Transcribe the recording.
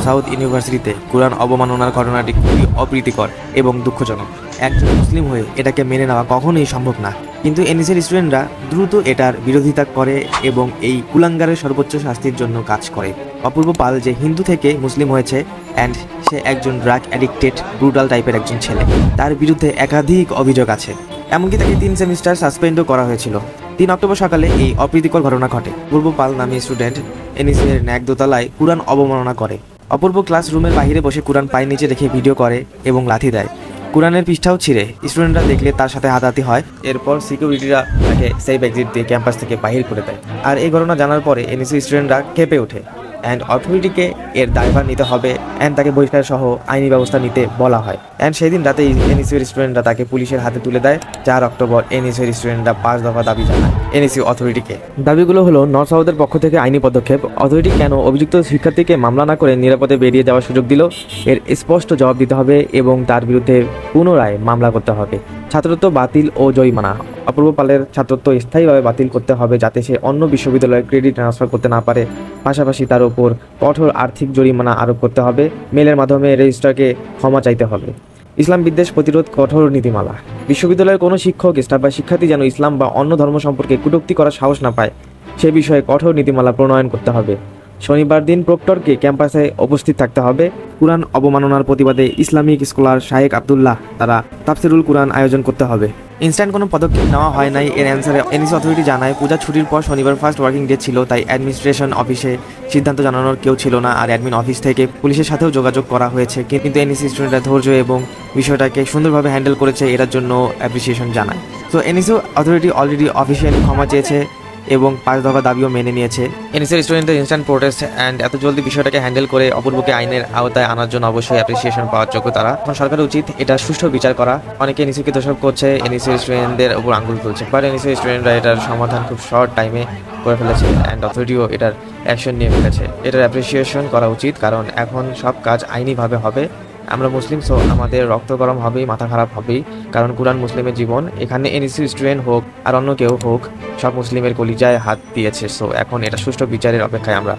South ইউনিভার্সিটিতে কোরআন অবমাননার ঘটনাটি খুবই অপ্রীতিকর এবং দুঃখজনক। একজন মুসলিম হয়ে এটাকে মেনে নেওয়া কখনোই সম্ভব না, কিন্তু এনএসএর স্টুডেন্টরা দ্রুত এটার বিরোধিতা করে এবং এই কুলাঙ্গারের সর্বোচ্চ শাস্তির জন্য কাজ করে। অপূর্ব পাল যে হিন্দু থেকে মুসলিম হয়েছে অ্যান্ড সে একজন ড্রাগ অ্যাডিক্টেড ব্রুটাল টাইপের একজন ছেলে, তার বিরুদ্ধে একাধিক অভিযোগ আছে। এমনকি তাকে 3 সেমিস্টার সাসপেন্ডও করা হয়েছিল। 3 অক্টোবর সকালে এই অপ্রীতিকর ঘটনা ঘটে। অপূর্ব পাল নামে স্টুডেন্ট এনএসএর ন্যাক দোতলায় কুরআন অবমাননা করে। অপূর্ব ক্লাসরুমের বাইরে বসে কুরআন পায়ের নিচে রেখে ভিডিও করে এবং লাথি দেয়। কুরআনের পৃষ্ঠাও ছিঁড়ে স্টুডেন্টরা দেখলে তার সাথে হাতাহাতি হয়। এরপর সিকিউরিটিরা তাকে সেফ এক্সিট দিয়ে ক্যাম্পাস থেকে বাহির করে দেয়। আর এই ঘটনা জানার পরে এনএসইউ স্টুডেন্টরা কেঁপে ওঠে অ্যান্ড অথরিটিকে এর দায়ভার নিতে হবে অ্যান্ড তাকে বহিষ্কার সহ আইনি ব্যবস্থা নিতে বলা হয়। অ্যান্ড সেই দিন রাতে এনএসইউর স্টুডেন্টরা তাকে পুলিশের হাতে তুলে দেয়। 4 অক্টোবর এনএসইউর স্টুডেন্টরা 5 দফা দাবি জানায় এনএসইউ অথরিটিকে। দাবিগুলো হলো নর্থ সাউথের পক্ষ থেকে আইনি পদক্ষেপ, অথরিটি কেন অভিযুক্ত শিক্ষার্থীকে মামলা না করে নিরাপদে বেরিয়ে যাওয়ার সুযোগ দিল এর স্পষ্ট জবাব দিতে হবে এবং তার বিরুদ্ধে পুনরায় মামলা করতে হবে। ছাত্রত্ব বাতিল ও জরিমানা। অপূর্ব পালের ছাত্রত্ব স্থায়ীভাবে বাতিল করতে হবে যাতে সে অন্য বিশ্ববিদ্যালয়ে ক্রেডিট ট্রান্সফার করতে না পারে। পাশাপাশি তার উপর কঠোর আর্থিক জরিমানা আরোপ করতে হবে। মেলের মাধ্যমে রেজিস্ট্রারকে ক্ষমা চাইতে হবে। ইসলাম বিদ্বেষ প্রতিরোধ কঠোর নীতিমালা। বিশ্ববিদ্যালয়ের কোনো শিক্ষক, স্টাফ বা শিক্ষার্থী যেন ইসলাম বা অন্য ধর্ম সম্পর্কে কটূক্তি করার সাহস না পায় সে বিষয়ে কঠোর নীতিমালা প্রণয়ন করতে হবে। শনিবার দিন প্রক্টরকে ক্যাম্পাসে উপস্থিত থাকতে হবে। কুরআন অবমাননার প্রতিবাদে ইসলামিক স্কলার শাহেক আবদুল্লাহ দ্বারা তাফসিরুল কুরআন আয়োজন করতে হবে। ইনস্ট্যান্ট কোনো পদক্ষেপ নেওয়া হয় নাই এর অ্যান্সারে এনএসইউ অথরিটি জানায় পূজা ছুটির পর শনিবার ফার্স্ট ওয়ার্কিং ডে ছিল, তাই অ্যাডমিনিস্ট্রেশন অফিসে সিদ্ধান্ত জানানোর কেউ ছিল না। আর অ্যাডমিন অফিস থেকে পুলিশের সাথেও যোগাযোগ করা হয়েছে, কিন্তু এনএসইউ স্টুডেন্টরা ধৈর্য এবং বিষয়টাকে সুন্দরভাবে হ্যান্ডেল করেছে, এটার জন্য অ্যাপ্রিসিয়েশন জানায়। তো এনএসইউ অথরিটি অলরেডি অফিসিয়ালি ক্ষমা চেয়েছে এবং 5 দফা দাবিও মেনে নিয়েছে। এনএসইউ স্টুডেন্টদের ইনস্ট্যান্ট প্রোটেস্ট অ্যান্ড এত জলদি বিষয়টাকে হ্যান্ডেল করে অপূর্বকে আইনের আওতায় আনার জন্য অবশ্যই অ্যাপ্রিসিয়েশন পাওয়ার যোগ্য তারা। এখন সরকারের উচিত এটা সুষ্ঠু বিচার করা। অনেকে এনএসইউকে দোষারোপ করছে, এনএসইউ স্টুডেন্টদের উপর আঙুল তুলছে, বাট এনএসইউ স্টুডেন্টরা এটার সমাধান খুব শর্ট টাইমে করে ফেলেছে অ্যান্ড অথরিটিও এটার অ্যাকশন নিয়ে ফেলেছে। এটার অ্যাপ্রিসিয়েশন করা উচিত, কারণ এখন সব কাজ আইনিভাবে হবে। আমরা মুসলিম, সো আমাদের রক্ত গরম হবেই, মাথা খারাপ হবেই, কারণ কুরআন মুসলিমের জীবন। এখানে এনএসইউ স্টুডেন্ট হোক আর অন্য কেউ হোক, সব মুসলিমের কলিজায় হাত দিয়েছে। সো এখন এটা সুষ্ঠু বিচারের অপেক্ষায় আমরা।